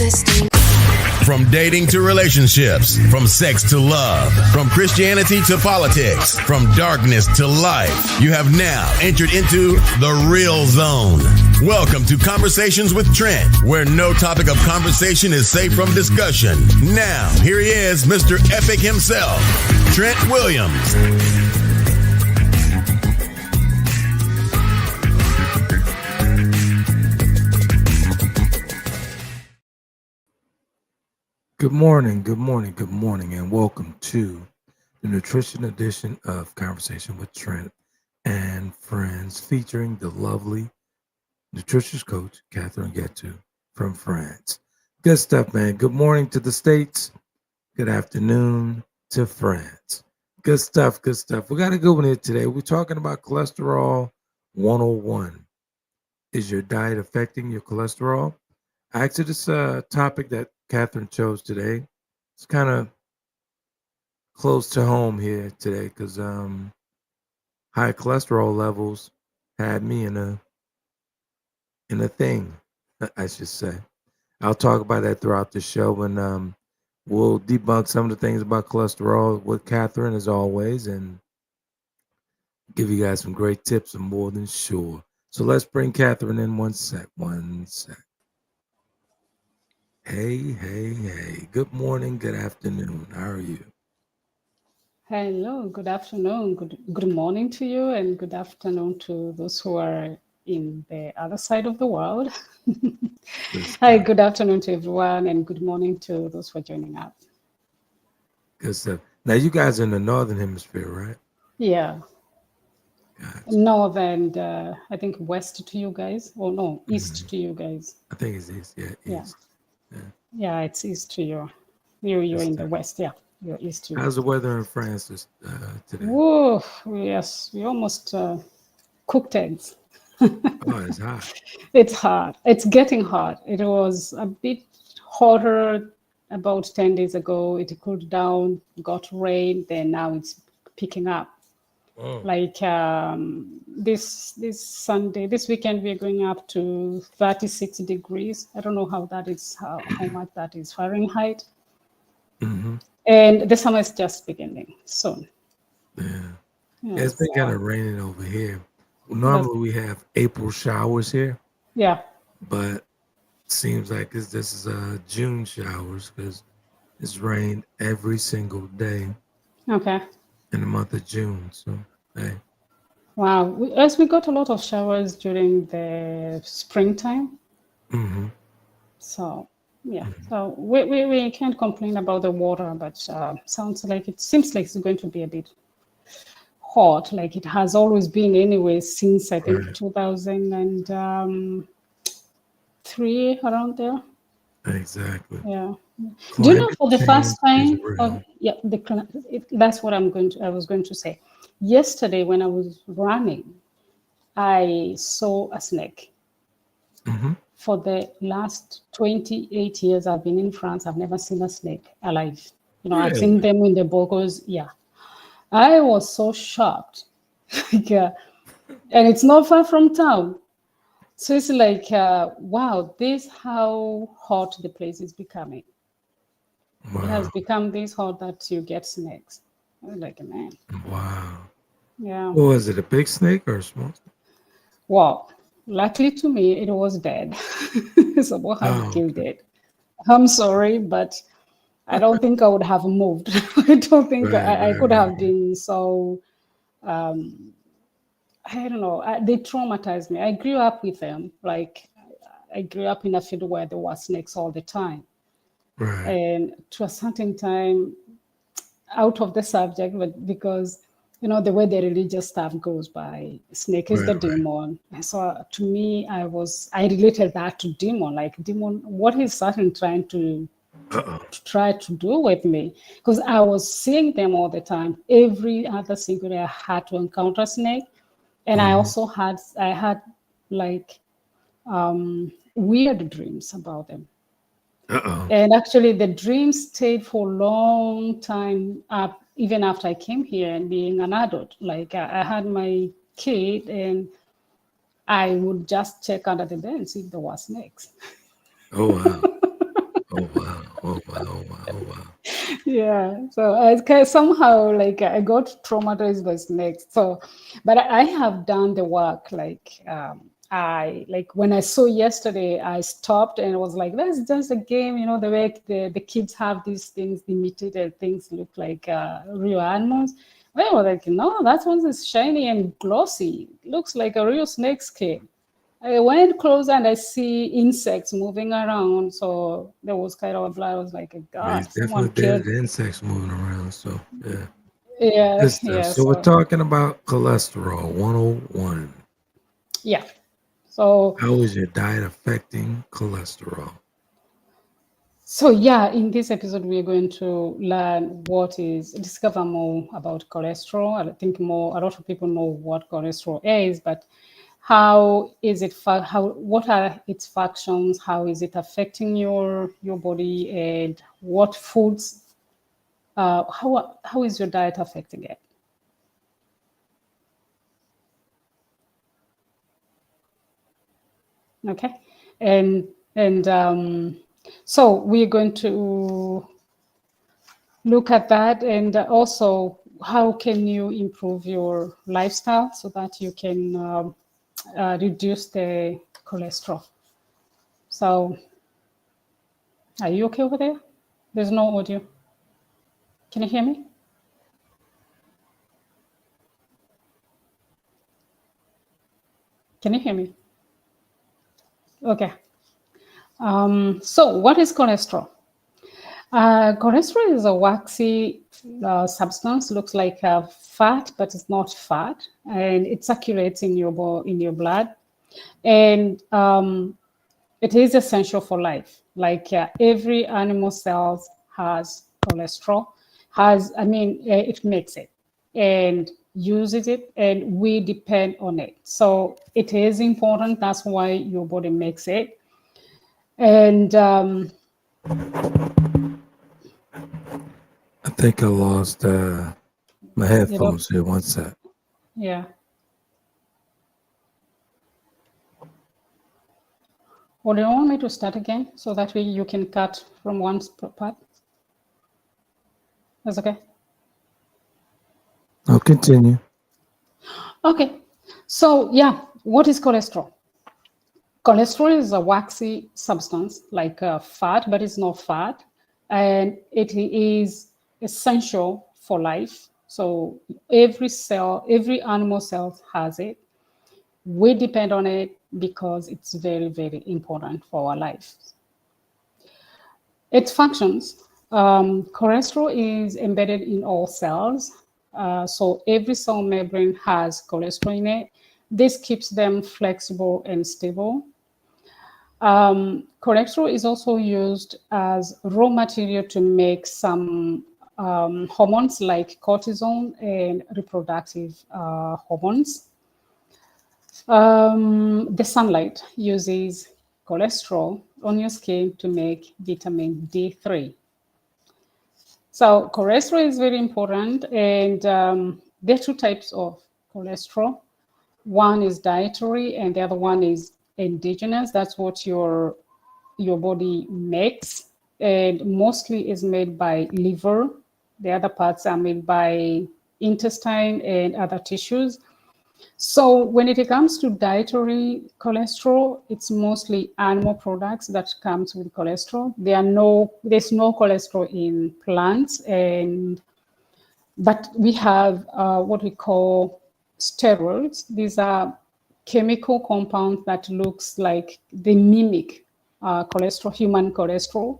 From dating to relationships, from sex to love, from Christianity to politics, from darkness to light, you have now entered into the real zone. Welcome to Conversations with Trent, where no topic of conversation is safe from discussion. Now, here he is, Mr. Epic himself, Trent Williams. Good morning, and welcome to the nutrition edition of Conversation with Trent and Friends, featuring the lovely nutritious coach, Catherine Gettu from France. Good stuff, man. Good morning to the States. Good afternoon to France. Good stuff. We got a good one here today. We're talking about cholesterol 101. Is your diet affecting your cholesterol? Actually, this topic that Catherine chose today, it's kind of close to home here today because high cholesterol levels had me in a thing, I should say. I'll talk about that throughout the show, and we'll debunk some of the things about cholesterol with Catherine as always, and give you guys some great tips, I'm more than sure. So let's bring Catherine in one sec. Hey. Good morning, good afternoon. How are you? Hello, good afternoon. Good morning to you, and good afternoon to those who are in the other side of the world. Hi, good afternoon to everyone, and good morning to those who are joining us. Good stuff. Now, you guys are in the northern hemisphere, right? Yeah. Gotcha. North and I think west to you guys. Oh, no, east to you guys. I think it's east. Yeah, east. Yeah, it's east to you. You're in the west. Yeah, you're east to you. How's the weather in France today? Whoa, yes, we almost cooked eggs. Oh, it's hot. It's hot. It's getting hot. It was a bit hotter about 10 days ago. It cooled down, got rain, then now it's picking up. Oh. Like this Sunday, this weekend, we're going up to 36 degrees. I don't know how that is, how much that is Fahrenheit. Mm-hmm. And the summer is just beginning soon. Yeah, it's been kind of raining over here. Well, normally we have April showers here. Yeah. But it seems like this is June showers because it's rained every single day. Okay. In the month of June. So, hey. Wow. We got a lot of showers during the springtime. Mm-hmm. So, yeah. So we can't complain about the water, but seems like it's going to be a bit hot, like it has always been anyway, since I think 2003, around there. Exactly. Yeah. Do you know, for the first time? That's what I was going to say. Yesterday, when I was running, I saw a snake. Mm-hmm. For the last 28 years I've been in France, I've never seen a snake alive. Really? I've seen them in the bogos. Yeah. I was so shocked. And it's not far from town. So it's like, wow, this how hot the place is becoming. Wow. It has become this hot that you get snakes. I was like, man. Wow. Yeah. Well, was it a big snake or a small snake? Well, luckily to me, it was dead. Someone had killed it. I'm sorry, but I don't think I would have moved. I don't think I could have been so, I don't know. They traumatized me. I grew up with them. Like, I grew up in a field where there were snakes all the time. Right. And to a certain time, out of the subject, but because, the way the religious stuff goes by, snake is the demon. And so to me, I related that to demon, like demon, what is Satan trying to try to do with me? Because I was seeing them all the time. Every other single day I had to encounter snake. And I also had like weird dreams about them. And actually the dreams stayed for a long time up, even after I came here and being an adult. Like I had my kid and I would just check under the bed and see if there were snakes. Oh, wow. wow. Yeah, so I kind of somehow like I got traumatized by snakes. So, but I have done the work. Like I like when I saw yesterday, I stopped and was like, "That's just a game." You know, the way the kids have these things, imitated things look like real animals. Well, I was like, no, that one is shiny and glossy. Looks like a real snake skin. I went closer and I see insects moving around. So there was kind of a blood. I was like, He's God, someone definitely dead killed. insects moving around. So yeah. Yeah, Good stuff. yeah. So we're So talking about cholesterol 101. yeah. So How is your diet affecting cholesterol? yeah, in this episode we're going to learn discover more about cholesterol. I think a lot of people know what cholesterol is, but how is it what are its functions, how is it affecting your body, and what foods how is your diet affecting it? Okay, and so we're going to look at that, and also how can you improve your lifestyle so that you can reduce the cholesterol. So, are you okay over there? There's no audio. Can you hear me? Can you hear me? Okay. So, what is cholesterol? Cholesterol is a waxy substance, looks like fat, but it's not fat, and it circulates in your blood, and it is essential for life. Like every animal cell has cholesterol, it makes it and uses it, and we depend on it. So it is important. That's why your body makes it, and I think I lost my you know, headphones here. One sec. yeah. Or do you want me to start again so that way you can cut from one part? That's okay. I'll continue. Okay. So yeah, what is cholesterol? Cholesterol is a waxy substance like fat, but it's not fat, and it is essential for life. So every animal cell has it. We depend on it because it's very, very important for our life. Its functions. Cholesterol is embedded in all cells. So every cell membrane has cholesterol in it. This keeps them flexible and stable. Cholesterol is also used as raw material to make some hormones like cortisol and reproductive hormones. The sunlight uses cholesterol on your skin to make vitamin D3. So cholesterol is very important, and there are two types of cholesterol. One is dietary, and the other one is endogenous. That's what your body makes, and mostly is made by liver. The other parts are made by intestine and other tissues. So when it comes to dietary cholesterol, it's mostly animal products that comes with cholesterol. There's no cholesterol in plants, but we have what we call steroids. These are chemical compounds that looks like they mimic cholesterol, human cholesterol,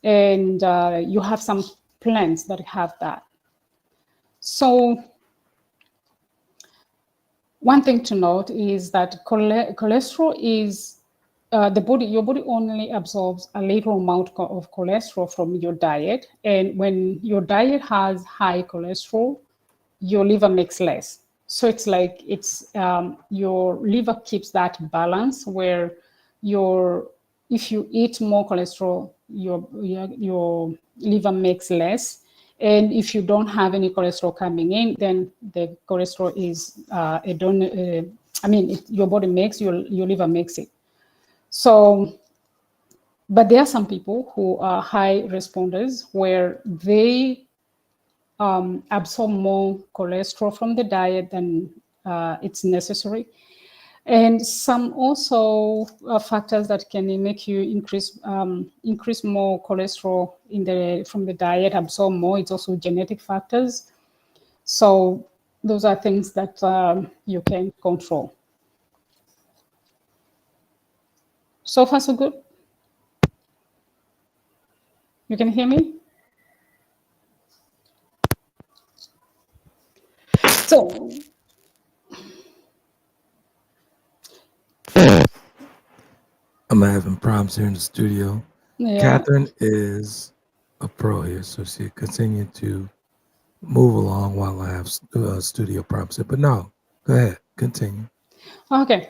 and you have some plants that have that. So one thing to note is that cholesterol is your body only absorbs a little amount of cholesterol from your diet. And when your diet has high cholesterol, your liver makes less. So it's like your liver keeps that balance where if you eat more cholesterol, your liver makes less. And if you don't have any cholesterol coming in, then the cholesterol is your body makes your liver makes it. So But there are some people who are high responders where they absorb more cholesterol from the diet than it's necessary. And some also factors that can make you increase more cholesterol from the diet, absorb more. It's also genetic factors. So those are things that you can control. So far, so good. You can hear me? So I'm having problems here in the studio. yeah. Catherine is a pro here, so she continued to move along while I have studio problems here. But no, go ahead, continue. Okay.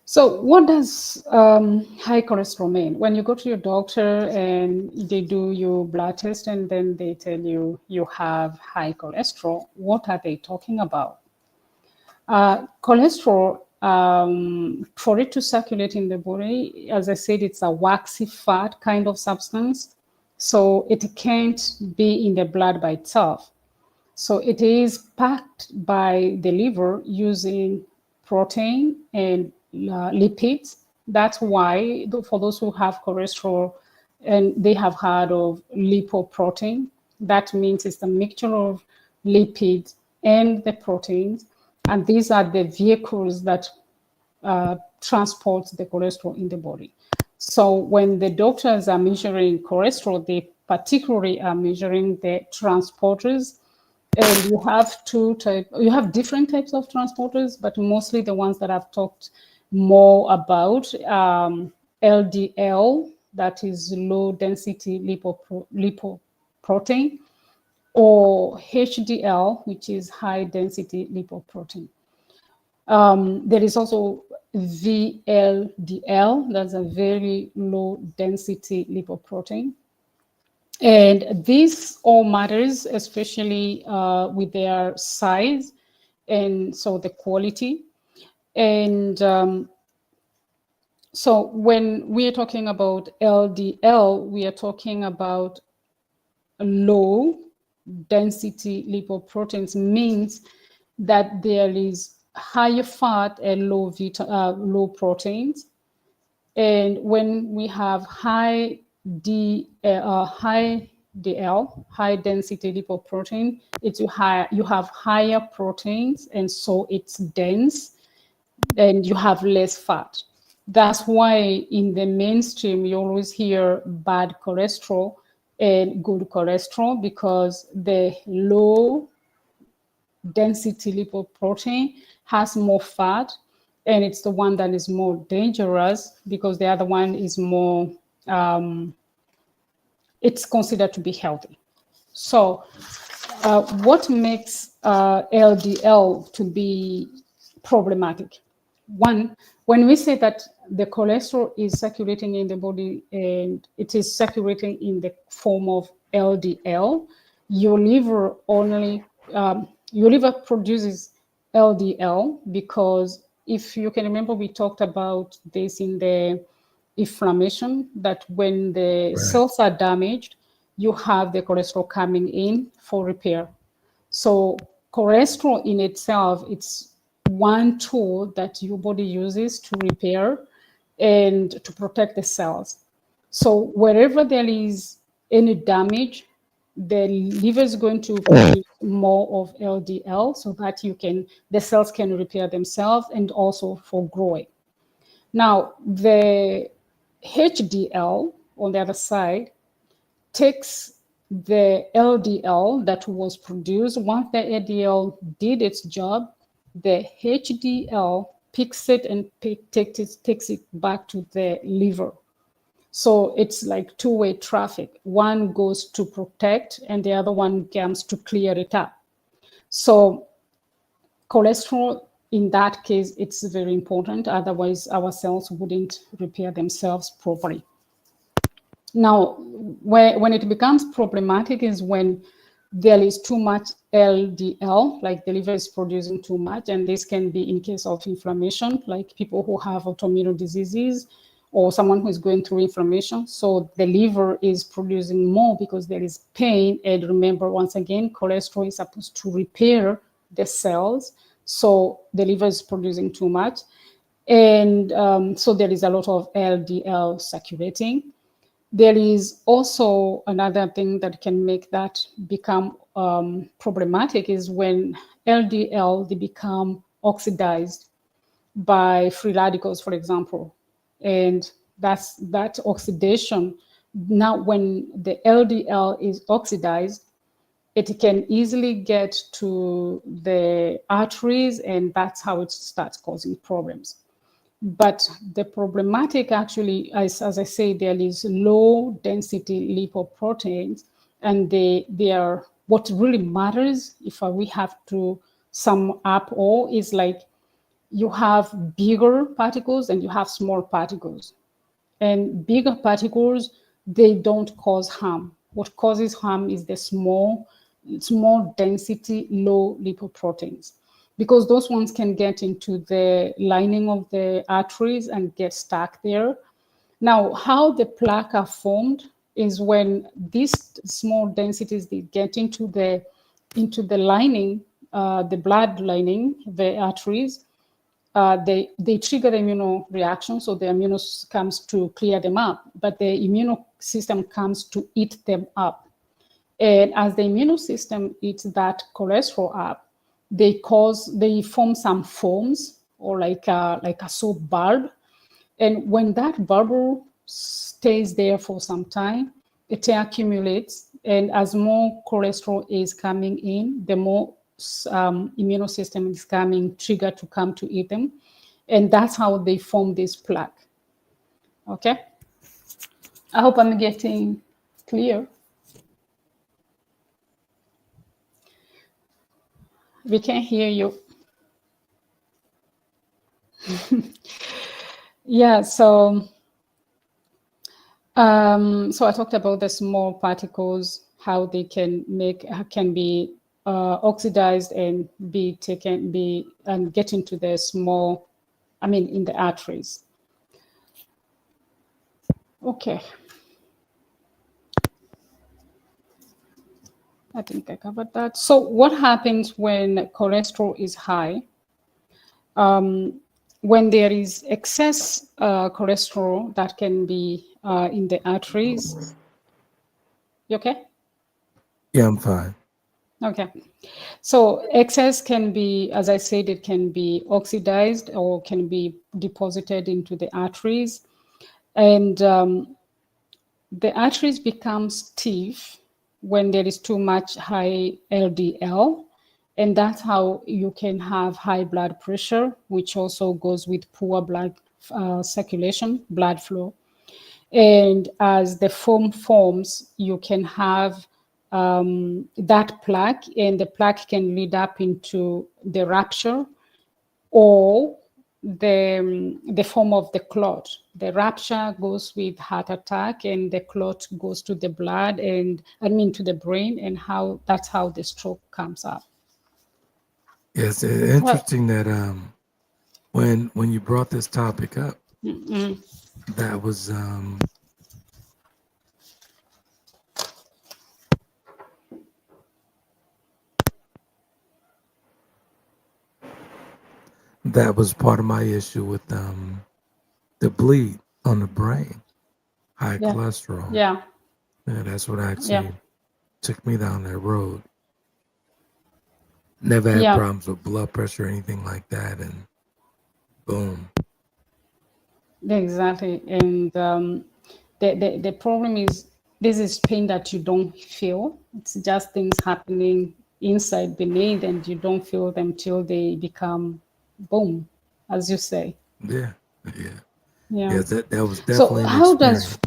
So what does high cholesterol mean? When you go to your doctor and they do your blood test and then they tell you you have high cholesterol, what are they talking about? Cholesterol, for it to circulate in the body, as I said, it's a waxy fat kind of substance. So it can't be in the blood by itself. So it is packed by the liver using protein and lipids. That's why, for those who have cholesterol and they have heard of lipoprotein, that means it's a mixture of lipids and the proteins. And these are the vehicles that transport the cholesterol in the body. So when the doctors are measuring cholesterol, they particularly are measuring the transporters. And you have different types of transporters, but mostly the ones that I've talked more about, LDL, that is low density lipoprotein, or HDL, which is high density lipoprotein. There is also VLDL, that's a very low density lipoprotein. And this all matters, especially with their size and so the quality. And so when we are talking about LDL, we are talking about low density lipoproteins, means that there is higher fat and low proteins. And when we have high DL, high density lipoprotein, you have higher proteins, and so it's dense, and you have less fat. That's why in the mainstream you always hear bad cholesterol and good cholesterol, because the low density lipoprotein has more fat, and it's the one that is more dangerous because the other one is more it's considered to be healthy. So what makes LDL to be problematic? One, when we say that the cholesterol is circulating in the body and it is circulating in the form of LDL, your liver produces LDL because, if you can remember, we talked about this in the inflammation, that when the cells are damaged, you have the cholesterol coming in for repair. So cholesterol in itself, it's one tool that your body uses to repair and to protect the cells. So wherever there is any damage, the liver is going to produce more of LDL so that the cells can repair themselves and also for growing. Now, the HDL on the other side takes the LDL that was produced. Once the LDL did its job, the HDL picks it and takes it back to the liver. So it's like two-way traffic. One goes to protect and the other one comes to clear it up. So cholesterol, in that case, it's very important. Otherwise, our cells wouldn't repair themselves properly. Now, when it becomes problematic is when there is too much LDL, like the liver is producing too much, and this can be in case of inflammation, like people who have autoimmune diseases, or someone who is going through inflammation. So the liver is producing more because there is pain. And remember, once again, cholesterol is supposed to repair the cells. So the liver is producing too much. And so there is a lot of LDL circulating. There is also another thing that can make that become problematic is when LDL, they become oxidized by free radicals, for example. And that oxidation. Now, when the LDL is oxidized, it can easily get to the arteries, and that's how it starts causing problems. But the problematic actually, as I say, there is low density lipoproteins, and they are what really matters. If we have to sum up all, is like you have bigger particles and you have small particles. And bigger particles, they don't cause harm. What causes harm is the small density, low lipoproteins, because those ones can get into the lining of the arteries and get stuck there. Now, how the plaque are formed is when these small densities, they get into the lining, the blood lining, the arteries. They trigger the immunoreaction, so the immune comes to clear them up, but the immune system comes to eat them up. And as the immune system eats that cholesterol up, they form some foams, or like a soap bulb. And when that bubble stays there for some time, it accumulates. And as more cholesterol is coming in, the more immune system is triggered to come to eat them. And that's how they form this plaque. Okay. I hope I'm getting clear. We can't hear you. Yeah, so I talked about the small particles, how they can be oxidized and get into the small, in the arteries. Okay. I think I covered that. So what happens when cholesterol is high? When there is excess cholesterol that can be in the arteries. You okay? Yeah, I'm fine. Okay. So excess can be, as I said, it can be oxidized or can be deposited into the arteries. And the arteries become stiff when there is too much high LDL. And that's how you can have high blood pressure, which also goes with poor blood circulation, blood flow. And as the foam forms, you can have that plaque, and the plaque can lead up into the rupture or the form of the clot. The rupture goes with heart attack, and the clot goes to the blood and to the brain, and that's how the stroke comes up. Yes, interesting that when you brought this topic up, that was part of my issue with the bleed on the brain, high cholesterol. Yeah, that's what actually took me down that road. Never had problems with blood pressure or anything like that, and boom. Exactly. And the problem is, this is pain that you don't feel. It's just things happening inside beneath, and you don't feel them till they become boom, as you say. Yeah. That was definitely so how does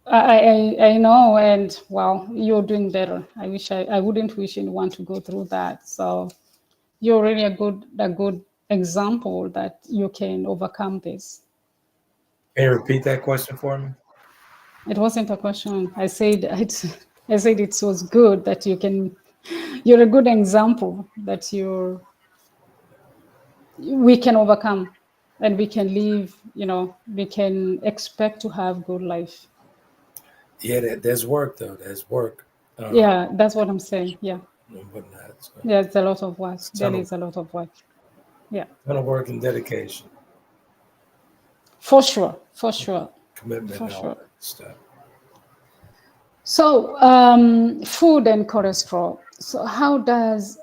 I know, and well, you're doing better. I wouldn't wish anyone to go through that. So you're really a good example that you can overcome this. Can you repeat that question for me? It wasn't a question. I said it was good that you're a good example that we can overcome. and we can live, we can expect to have good life. Yeah, there's work though. There's work. Yeah, that's what I'm saying. Yeah. And whatnot. So There's a lot of work. it's There is a lot of work. Yeah. ton of work and dedication, For sure. For sure. commitment, For and all sure. that stuff. So, food and cholesterol. So, how does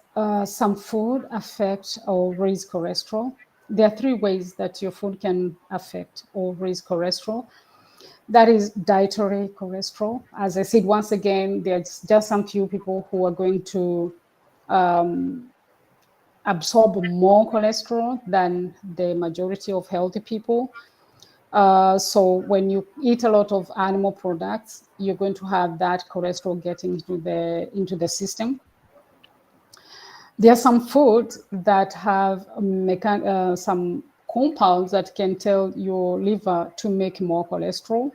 some food affect or raise cholesterol? There are three ways that your food can affect or raise cholesterol. That is dietary cholesterol. As I said, once again, there's just some few people who are going to absorb more cholesterol than the majority of healthy people. So when you eat a lot of animal products, you're going to have that cholesterol getting into the system. There are some foods that have some compounds that can tell your liver to make more cholesterol.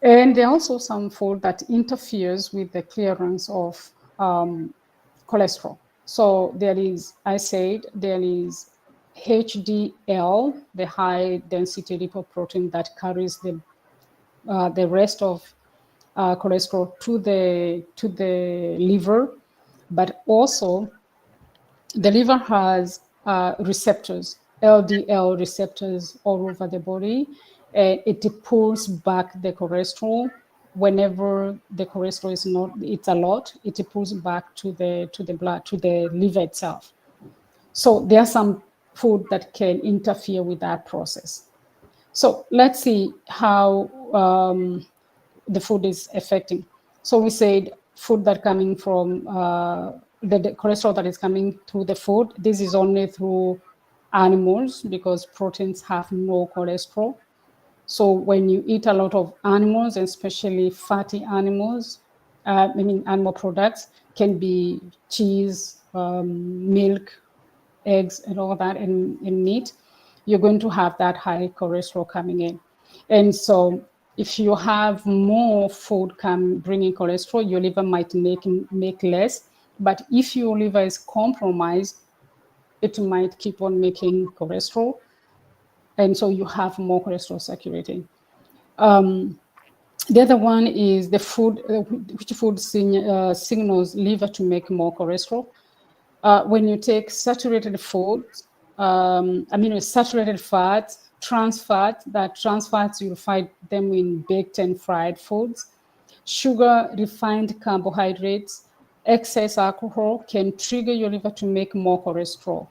And there are also some food that interferes with the clearance of cholesterol. So there is, I said, there is HDL, the high density lipoprotein that carries the rest of cholesterol to the liver, but also the liver has receptors, LDL receptors all over the body. It pulls back the cholesterol whenever the cholesterol is not, it's a lot. It pulls back to the blood, to the liver itself. So there are some food that can interfere with that process. So let's see how the food is affecting. So we said food that coming from the cholesterol that is coming through the food. This is only through animals because proteins have no cholesterol. So when you eat a lot of animals, especially fatty animals, animal products can be cheese, milk, eggs, and all that, and meat, you're going to have that high cholesterol coming in. And so if you have more food bringing cholesterol, your liver might make less. But if your liver is compromised, it might keep on making cholesterol. And so you have more cholesterol circulating. The other one is the food, which food signals liver to make more cholesterol. When you take saturated foods, saturated fat, trans fat, that trans fats, you'll find them in baked and fried foods. Sugar, refined carbohydrates, excess alcohol can trigger your liver to make more cholesterol,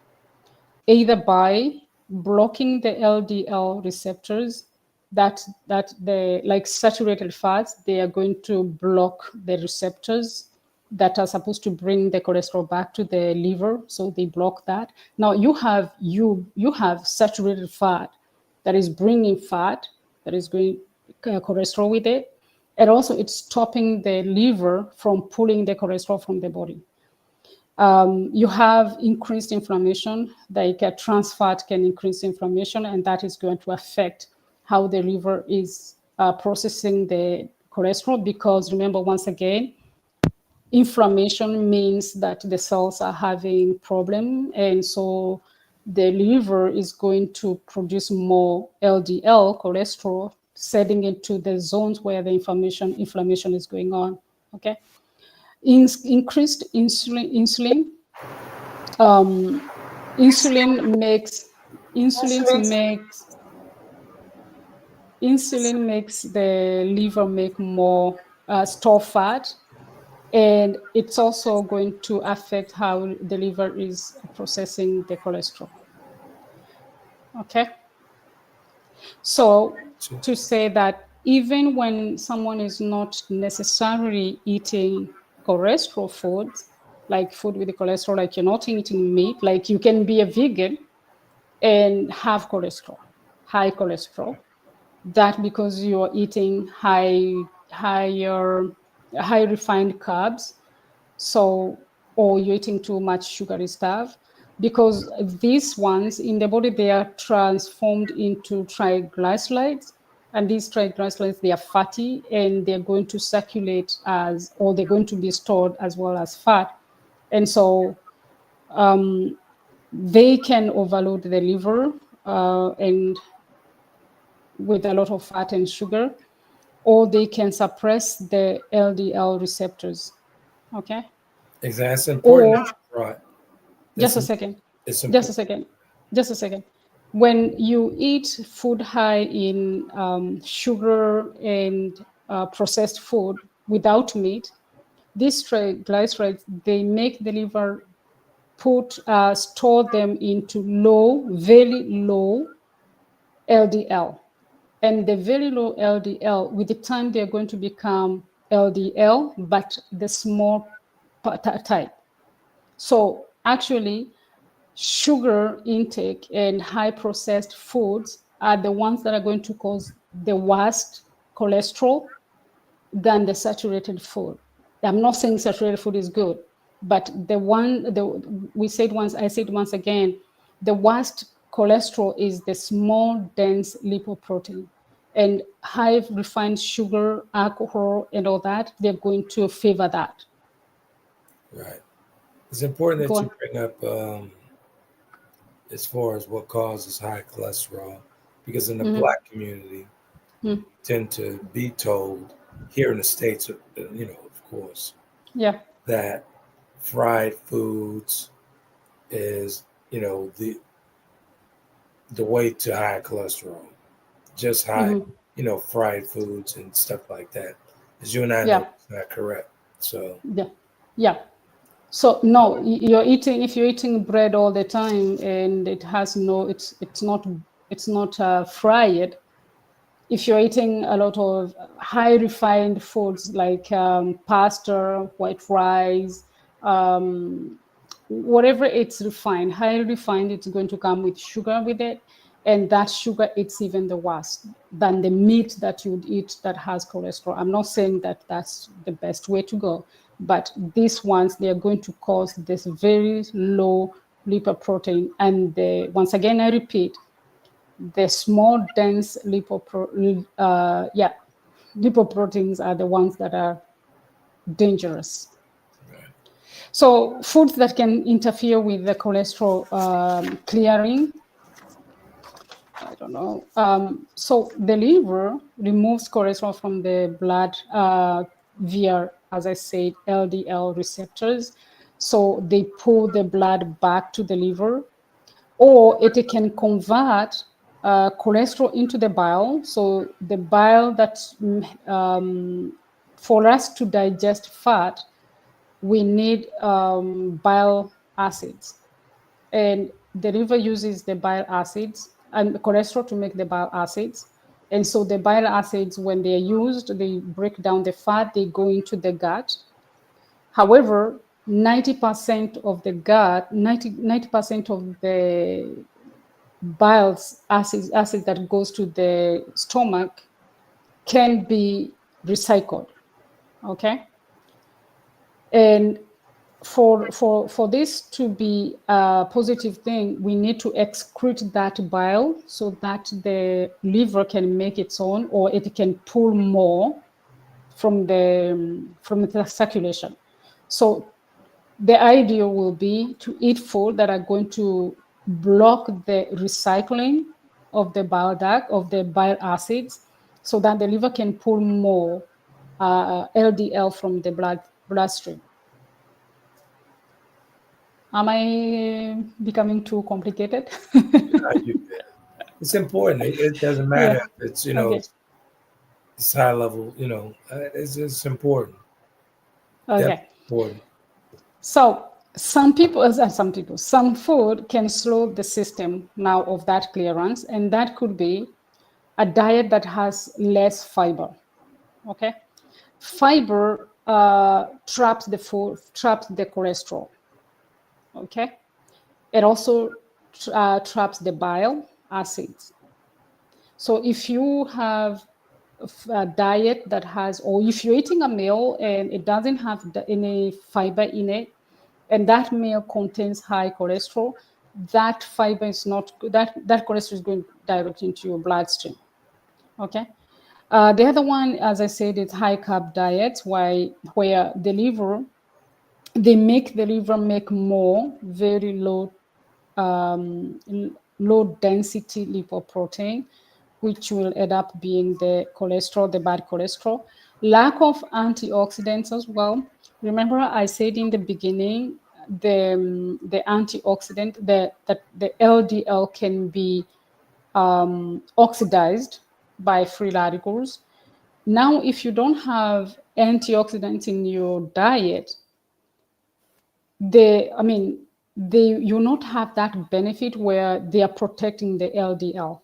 either by blocking the LDL receptors that the like saturated fats, they are going to block the receptors that are supposed to bring the cholesterol back to the liver, so they block that. Now you have saturated fat that is bringing fat that is going cholesterol with it, and also it's stopping the liver from pulling the cholesterol from the body. You have increased inflammation, like trans fat can increase inflammation, and that is going to affect how the liver is processing the cholesterol. Because remember, once again, inflammation means that the cells are having problem, and so the liver is going to produce more LDL cholesterol, setting into the zones where the inflammation is going on. Okay, increased insulin insulin makes the liver make more store fat, and it's also going to affect how the liver is processing the cholesterol. Okay, so to say that even when someone is not necessarily eating cholesterol foods, like food with the cholesterol, like you're not eating meat, like you can be a vegan and have high cholesterol, that because you're eating high refined carbs, so, or you're eating too much sugary stuff, because these ones in the body, they are transformed into triglycerides, and these triglycerides, they are fatty, and they're going to circulate or they're going to be stored as well as fat. And so they can overload the liver, and with a lot of fat and sugar, or they can suppress the LDL receptors. Okay. Exactly. It's important. Or Right. just It's, a second, it's just a important. second, just a second. When you eat food high in sugar and processed food without meat, these triglycerides, they make the liver store them into very low LDL. And the very low LDL, with the time, they're going to become LDL, but the small type. So actually, sugar intake and high processed foods are the ones that are going to cause the worst cholesterol than the saturated food. I'm not saying saturated food is good, but I said once again, the worst cholesterol is the small, dense lipoprotein. And high refined sugar, alcohol, and all that, they're going to favor that. Right. It's important Go that you on. bring up as far as what causes high cholesterol, because in the Mm-hmm. Black community, Mm. tend to be told here in the States, of course, Yeah. that fried foods is, the way to high cholesterol. Just high, Mm-hmm. fried foods and stuff like that. As you and I know, Yeah. it's not correct. So, Yeah. Yeah. So no, you're eating, if you're eating bread all the time and it has no, it's not fried. If you're eating a lot of high refined foods like pasta, white rice, um, whatever it's refined, highly refined, it's going to come with sugar with it. And that sugar, it's even the worst than the meat that you'd eat that has cholesterol. I'm not saying that that's the best way to go, but these ones, they are going to cause this very low lipoprotein. And once again, I repeat, the small, dense lipoproteins are the ones that are dangerous. So foods that can interfere with the cholesterol clearing, I don't know. So the liver removes cholesterol from the blood via, as I said, LDL receptors. So they pull the blood back to the liver, or it can convert cholesterol into the bile. So the bile that, for us to digest fat, we need bile acids. And the liver uses the bile acids and cholesterol to make the bile acids. And so the bile acids, when they're used, they break down the fat, they go into the gut. However, 90% of the gut, 90% of the bile acid that goes to the stomach can be recycled. Okay. And for this to be a positive thing, we need to excrete that bile so that the liver can make its own, or it can pull more from the circulation. So the idea will be to eat food that are going to block the recycling of the bile duct, of the bile acids, so that the liver can pull more LDL from the bloodstream. Am I becoming too complicated? it's important. It doesn't matter Yeah. if it's, Okay. it's high level, it's important. Definitely Okay. important. So some food can slow the system now of that clearance, and that could be a diet that has less fiber. Okay. Fiber traps the cholesterol. Okay. It also traps the bile acids. So if you have a diet that has, or if you're eating a meal and it doesn't have any fiber in it, and that meal contains high cholesterol, that fiber is not that cholesterol is going directly into your bloodstream. Okay. The other one, as I said, is high carb diets, where they make the liver make more very low low density lipoprotein, which will end up being the cholesterol, the bad cholesterol. Lack of antioxidants as well. Remember, I said in the beginning, the antioxidant, the LDL can be oxidized by free radicals. Now, if you don't have antioxidants in your diet, you not have that benefit where they are protecting the LDL.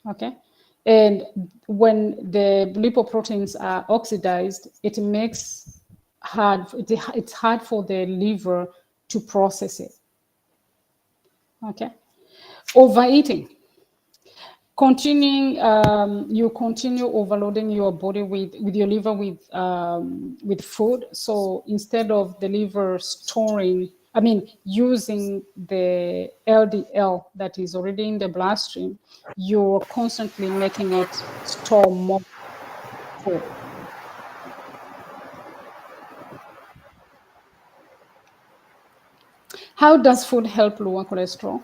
Okay. And when the lipoproteins are oxidized, it makes it's hard for the liver to process it. Okay. Overeating. You continue overloading your body with your liver with food. So instead of the liver using the LDL that is already in the bloodstream, you're constantly making it store more food. How does food help lower cholesterol?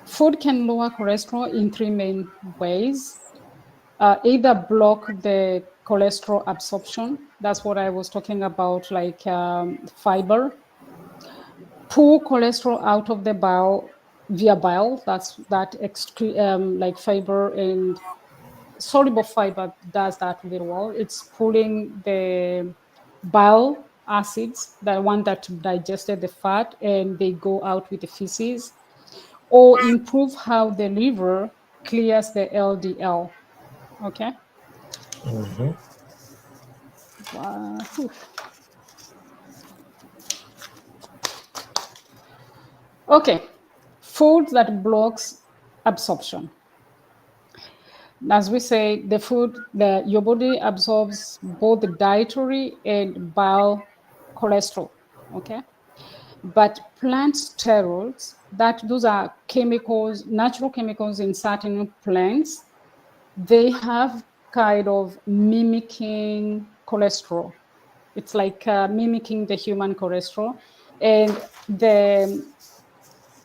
Food can lower cholesterol in three main ways. Either block the cholesterol absorption. That's what I was talking about, like fiber. Pull cholesterol out of the bile via bile. Like fiber and soluble fiber does that very well. It's pulling the bile acids, the one that digested the fat, and they go out with the feces. Or improve how the liver clears the LDL. Okay. Okay, food that blocks absorption. As we say, your body absorbs both the dietary and bile cholesterol. Okay, but plant steroids, those are chemicals, natural chemicals in certain plants. They have kind of mimicking cholesterol. It's like mimicking the human cholesterol, and the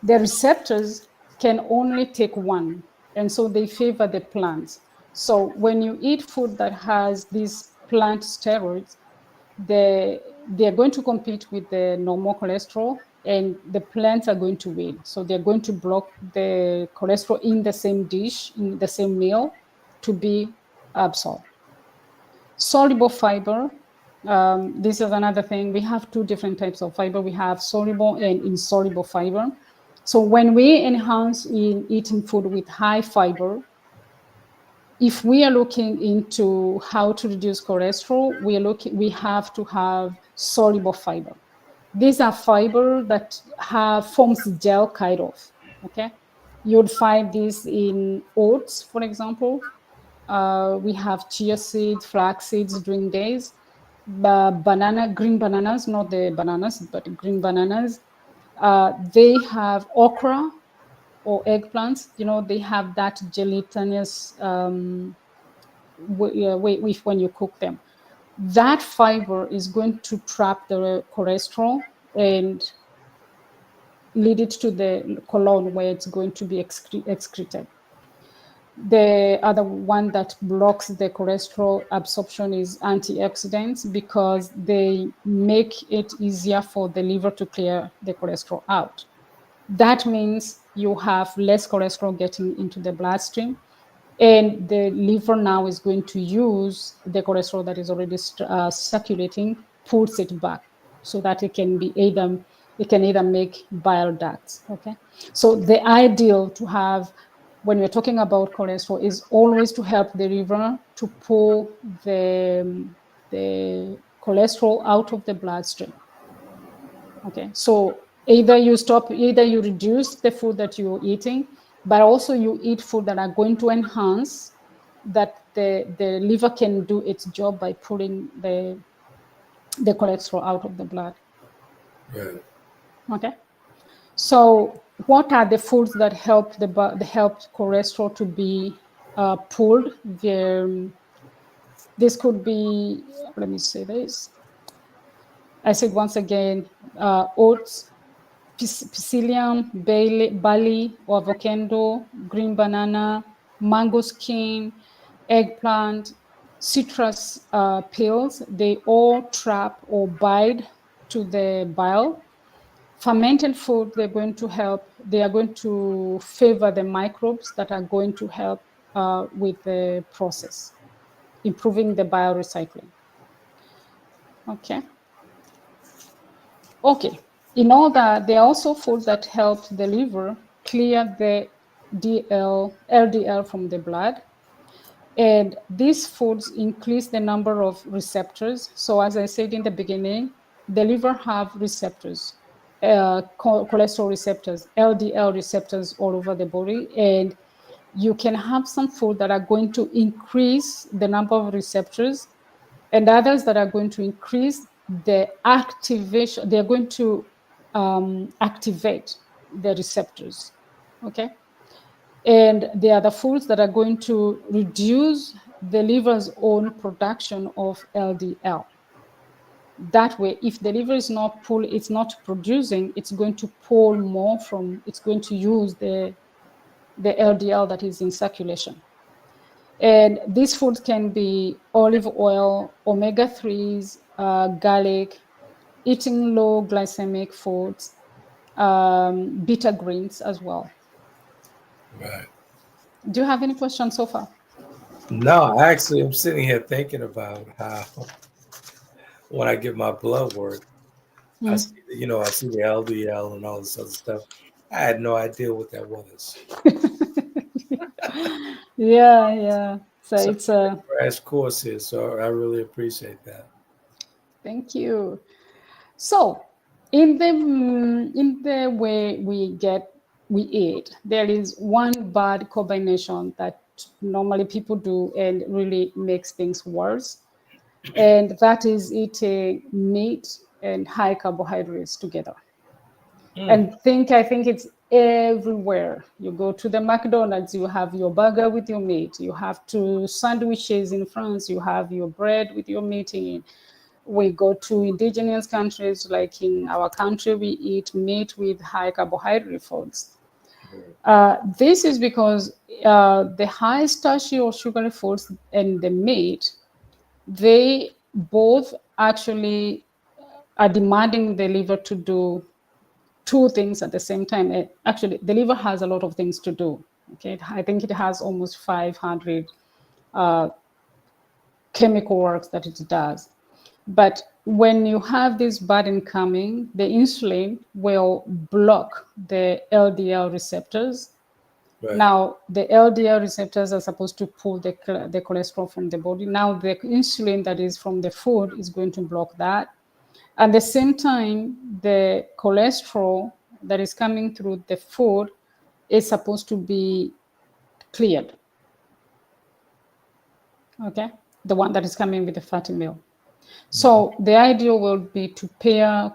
receptors can only take one, and so they favor the plants. So when you eat food that has these plant steroids, they're going to compete with the normal cholesterol, and the plants are going to win. So they're going to block the cholesterol in the same dish, in the same meal, to be absorbed. Soluble fiber. This is another thing. We have two different types of fiber. We have soluble and insoluble fiber. So when we enhance in eating food with high fiber, if we are looking into how to reduce cholesterol, we have to have soluble fiber. These are fiber that forms gel kind of. Okay, you'd find this in oats, for example. We have chia seeds, flax seeds during days, green bananas, not the bananas, but green bananas. They have okra or eggplants. They have that gelatinous when you cook them. That fiber is going to trap the cholesterol and lead it to the colon, where it's going to be excreted. The other one that blocks the cholesterol absorption is antioxidants, because they make it easier for the liver to clear the cholesterol out. That means you have less cholesterol getting into the bloodstream, and the liver now is going to use the cholesterol that is already circulating, pulls it back, so that it can either make bile ducts. Okay, so the ideal to have when we're talking about cholesterol is always to help the liver to pull the cholesterol out of the bloodstream. Okay, so either you reduce the food that you're eating, but also you eat food that are going to enhance that the liver can do its job by pulling the cholesterol out of the blood. Right. Okay, so what are the foods that help cholesterol to be pulled? This could be, let me say this. I said once again, oats, psyllium, barley, or avocado, green banana, mango skin, eggplant, citrus peels. They all trap or bind to the bile. Fermented food, they are going to favor the microbes that are going to help with the process, improving the biorecycling. Okay. Okay. In all that, there are also foods that help the liver clear the LDL from the blood. And these foods increase the number of receptors. So as I said in the beginning, the liver have receptors, cholesterol receptors, LDL receptors all over the body. And you can have some food that are going to increase the number of receptors and others that are going to increase the activation. They're going to activate the receptors, okay? And they are the foods that are going to reduce the liver's own production of LDL. That way, if the liver is not producing, it's going to pull more from, it's going to use the LDL that is in circulation. And these foods can be olive oil, omega-3s, garlic, eating low glycemic foods, bitter greens as well. Right. Do you have any questions so far? No, actually, I'm sitting here thinking about how when I get my blood work, I see, I see the LDL and all this other stuff. I had no idea what that was. Yeah. So it's a crash course here, so I really appreciate that. Thank you. So in the way we eat, there is one bad combination that normally people do and really makes things worse. And that is eating meat and high carbohydrates together. And I think it's everywhere. You go to the McDonald's, you have your burger with your meat. You have two sandwiches in France, you have your bread with your meat in. We go to indigenous countries, like in our country, we eat meat with high carbohydrate foods. This is because the high starchy or sugary foods and the meat, they both actually are demanding the liver to do two things at the same time. Actually, the liver has a lot of things to do. Okay, I think it has almost 500 chemical works that it does. But when you have this burden coming, the insulin will block the LDL receptors. Right. Now, the LDL receptors are supposed to pull the cholesterol from the body. Now, the insulin that is from the food is going to block that. At the same time, the cholesterol that is coming through the food is supposed to be cleared. Okay? The one that is coming with the fatty meal. So the idea will be to pair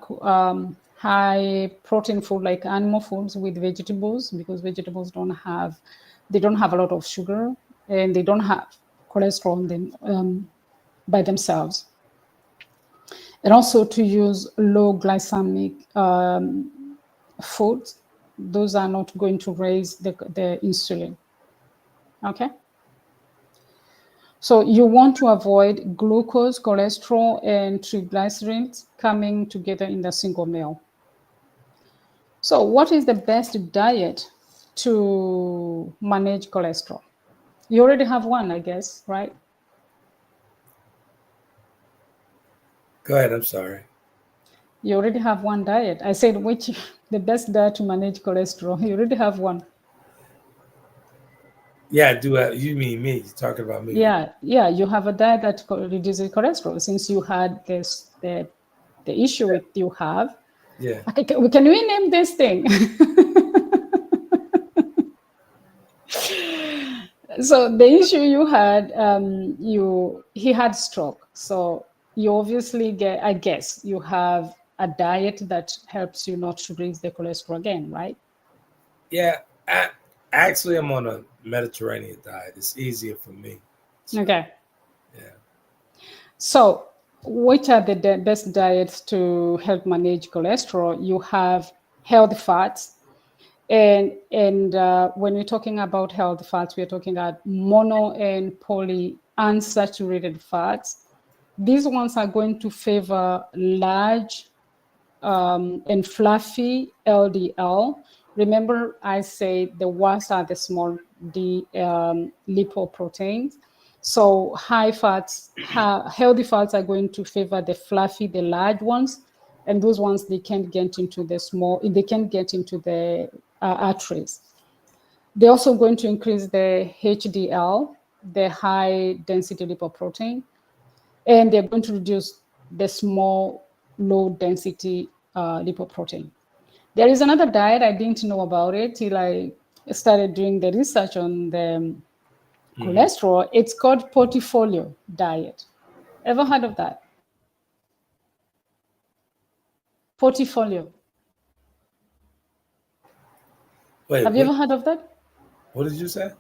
high protein food like animal foods with vegetables, because vegetables don't have a lot of sugar and they don't have cholesterol in them by themselves. And also to use low glycemic foods. Those are not going to raise the insulin. Okay? So you want to avoid glucose, cholesterol, and triglycerides coming together in the single meal. So what is the best diet to manage cholesterol? You already have one, I guess, right? Go ahead, I'm sorry. You already have one diet. I said the best diet to manage cholesterol. You already have one. Yeah, I do. You mean me? You're talking about me? Yeah. You have a diet that reduces cholesterol. Since you had the issue you have. Yeah. Okay, can we name this thing? So the issue you had, he had stroke. So you obviously I guess you have a diet that helps you not to raise the cholesterol again, right? Yeah. Actually, I'm on a Mediterranean diet. It's easier for me. So, okay. Yeah. So which are the best diets to help manage cholesterol? You have healthy fats. And when we're talking about healthy fats, we're talking about mono and polyunsaturated fats. These ones are going to favor large and fluffy LDL. Remember, I say the worst are the small lipoproteins. So high fats, healthy fats are going to favor the fluffy, the large ones, and those ones they can't get into the small. They can't get into the arteries. They're also going to increase the HDL, the high density lipoprotein, and they're going to reduce the small, low density lipoprotein. There is another diet I didn't know about it till I started doing the research on the cholesterol. It's called portfolio diet. Ever heard of that? Portfolio. Wait, Have you ever heard of that? what did you say?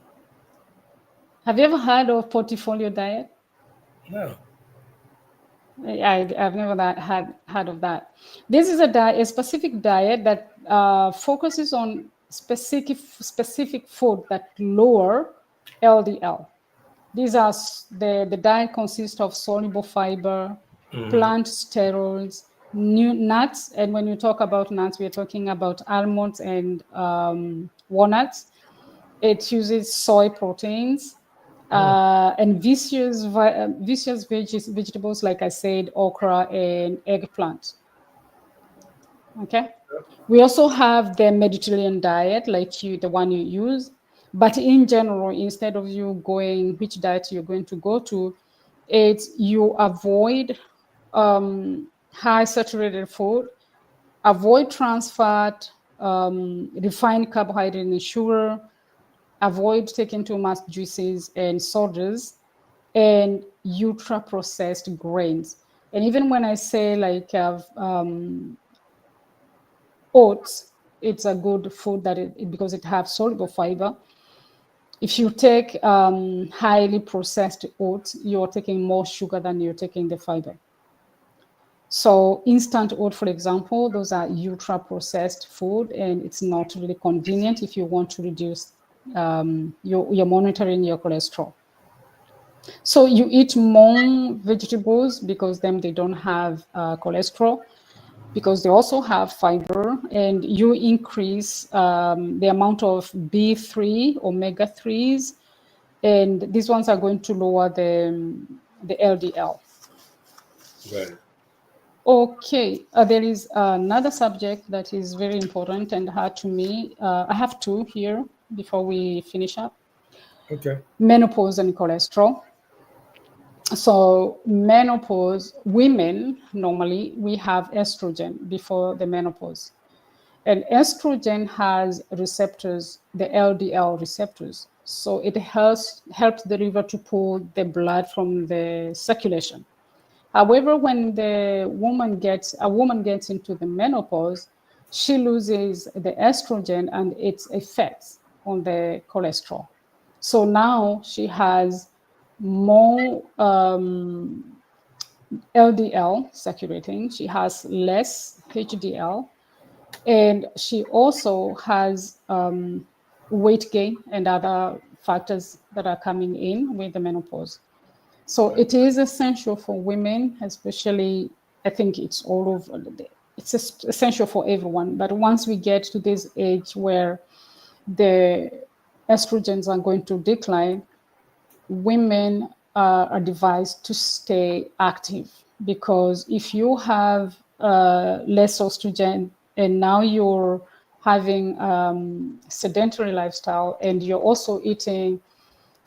Have you ever heard of portfolio diet? No. I've never heard of that. This is a specific diet that focuses on specific food that lower LDL. These are the diet consists of soluble fiber, plant sterols, new nuts, and when you talk about nuts, we're talking about almonds and walnuts. It uses soy proteins and viscous vegetables, like I said, okra and eggplant. Okay. We also have the Mediterranean diet, like the one you use. But in general, instead of you going which diet you're going to go to, it's you avoid high saturated food, avoid trans fat, refined carbohydrate and sugar, avoid taking too much juices and sodas, and ultra processed grains. And even when I say like oats, it's a good food because it has soluble fiber. If you take highly processed oats, you're taking more sugar than you're taking the fiber. So instant oat, for example, those are ultra processed food, and it's not really convenient if you want to reduce you're monitoring your cholesterol. So you eat more vegetables because then they don't have cholesterol, because they also have fiber, and you increase the amount of B3, omega 3s, and these ones are going to lower the LDL. Right. Okay, there is another subject that is very important and hard to me. I have two here before we finish up. Okay. Menopause and cholesterol. So menopause, women, normally we have estrogen before the menopause. And estrogen has receptors, the LDL receptors. So it helps the liver to pull the blood from the circulation. However, when a woman gets into the menopause, she loses the estrogen and its effects on the cholesterol. So now she has more LDL circulating. She has less HDL, and she also has weight gain and other factors that are coming in with the menopause. So it is essential for women, especially, I think it's all over, it's essential for everyone. But once we get to this age where the estrogens are going to decline, women are advised to stay active, because if you have less estrogen and now you're having sedentary lifestyle and you're also eating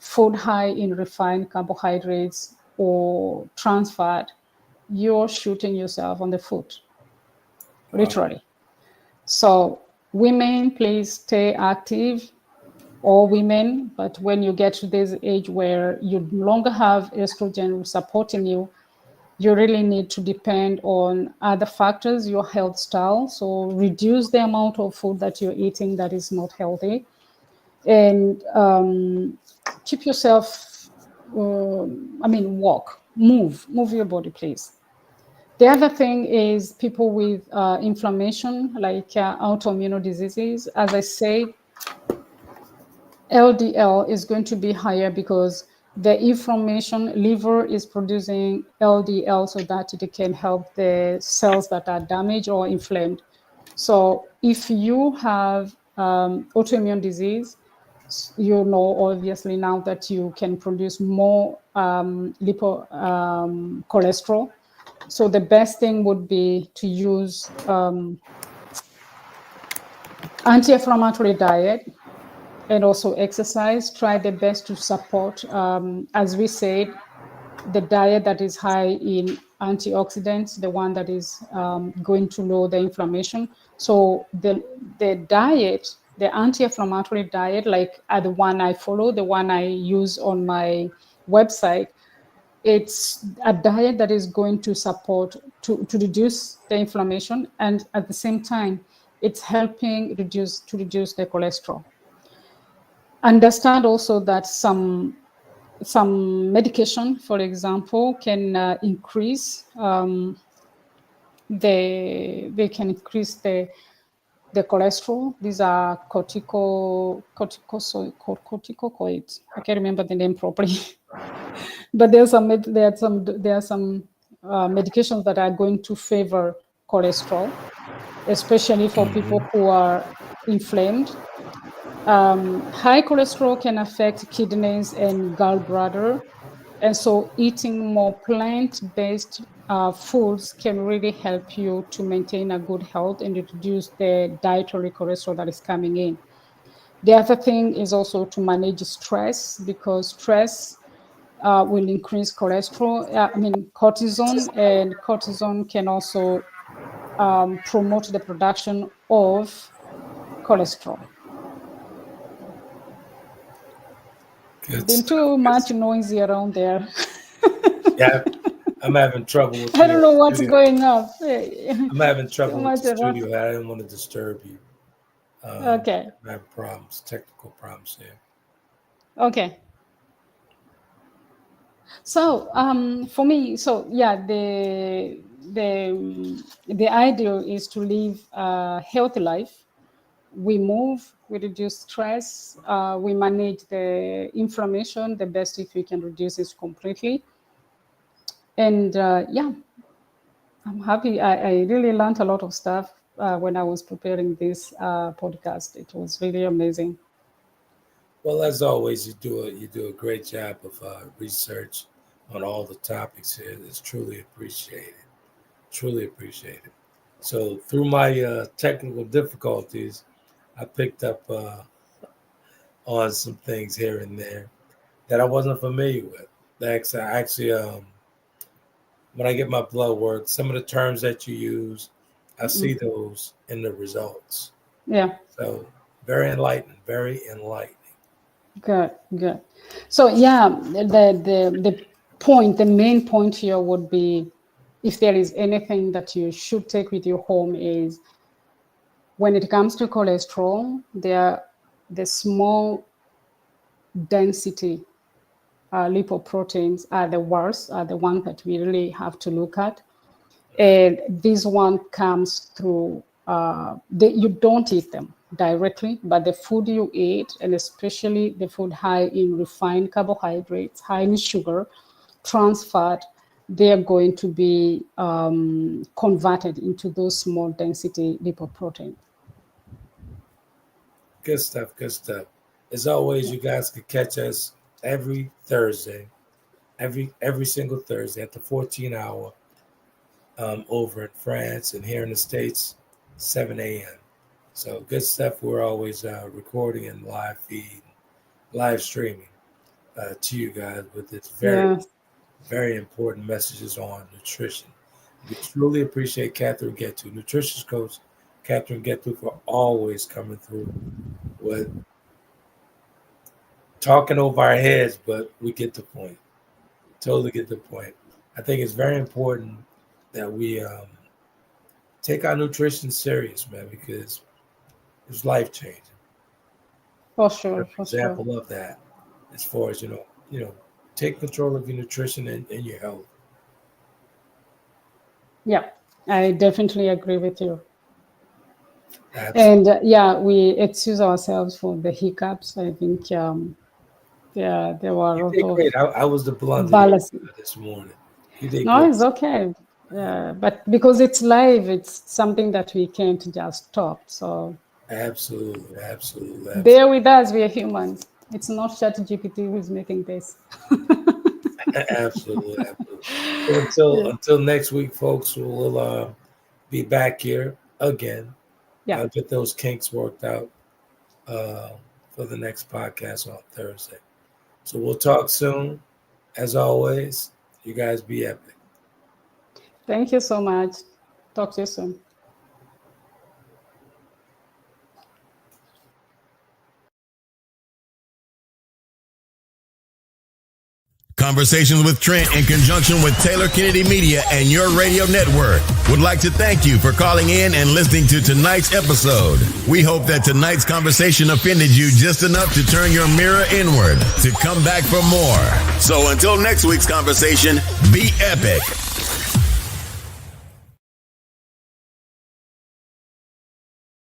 food high in refined carbohydrates or trans fat, you're shooting yourself on the foot, literally. So women, please stay active, all women, but when you get to this age where you no longer have estrogen supporting you, you really need to depend on other factors, your health style. So reduce the amount of food that you're eating that is not healthy, and keep yourself, walk, move your body, please. The other thing is people with inflammation, like autoimmune diseases. As I say, LDL is going to be higher because the inflammation liver is producing LDL so that it can help the cells that are damaged or inflamed. So if you have autoimmune disease, you know obviously now that you can produce more cholesterol. So the best thing would be to use anti-inflammatory diet and also exercise. Try the best to support, as we said, the diet that is high in antioxidants, the one that is going to lower the inflammation. So the diet, the anti-inflammatory diet, like the one I follow, the one I use on my website, it's a diet that is going to support to reduce the inflammation, and at the same time, it's helping reduce the cholesterol. Understand also that some medication, for example, can increase they can increase the cholesterol. These are corticosteroids. I can't remember the name properly, but there are some medications that are going to favor cholesterol, especially for people who are inflamed. High cholesterol can affect kidneys and gallbladder. And so eating more plant-based foods can really help you to maintain a good health and reduce the dietary cholesterol that is coming in. The other thing is also to manage stress, because stress will increase cortisol, and cortisol can also promote the production of cholesterol. Good Been stuff. too Good much stuff. noisy around there. Yeah, I'm having trouble with I don't the know what's studio. going on. I'm having Too trouble with much the around. studio. I didn't want to disturb you. Okay. I'm having problems, technical problems here. Okay. So for me, so yeah, the ideal is to live a healthy life. We move, we reduce stress, we manage the inflammation the best if we can reduce it completely. And yeah, I'm happy. I really learned a lot of stuff when I was preparing this podcast. It was really amazing. Well, as always, you do a great job of research on all the topics here. It's truly appreciated. Truly appreciated. So through my technical difficulties, I picked up on some things here and there that I wasn't familiar with. Actually, when I get my blood work, some of the terms that you use, I see Mm. those in the results. Yeah, So very enlightening, very enlightening. good, good. So yeah, the main point here would be, if there is anything that you should take with you home, is when it comes to cholesterol, the small density lipoproteins are the worst, are the ones that we really have to look at. And this one comes through, you don't eat them directly, but the food you eat, and especially the food high in refined carbohydrates, high in sugar, trans fat, they are going to be converted into those small density lipoproteins. Good stuff, good stuff. As always, Yeah. you guys can catch us every Thursday, every single Thursday at the 14 hour over in France, and here in the States, 7 a.m. So good stuff. We're always recording and live feed, live streaming to you guys with this very, Yes, very important messages on nutrition. We truly appreciate Catherine Getu, nutrition coach Catherine Getu, for always coming through with talking over our heads, but we get the point. Totally get the point. I think it's very important that we take our nutrition serious, man, because it's life changing. for sure, Perfect for sure. example of that, as far as take control of your nutrition and your health. Yeah, I definitely agree with you. Absolutely. And we excuse ourselves for the hiccups. I think there were a You lot did of great. I was the blunder balance. this morning. You did No, great. it's okay. But because it's live, it's something that we can't just stop. So Absolutely, absolutely, absolutely. bear with us. We are humans. It's not ChatGPT who's making this. Absolutely, absolutely. So until Yeah. until next week, folks, we'll be back here again. Yeah. Get those kinks worked out uh, for the next podcast on Thursday. So we'll talk soon. As always, you guys be epic. Thank you so much. Talk to you soon. Conversations with Trent in conjunction with Taylor Kennedy Media and your radio network would like to thank you for calling in and listening to tonight's episode. We hope that tonight's conversation offended you just enough to turn your mirror inward to come back for more. So until next week's conversation, be epic.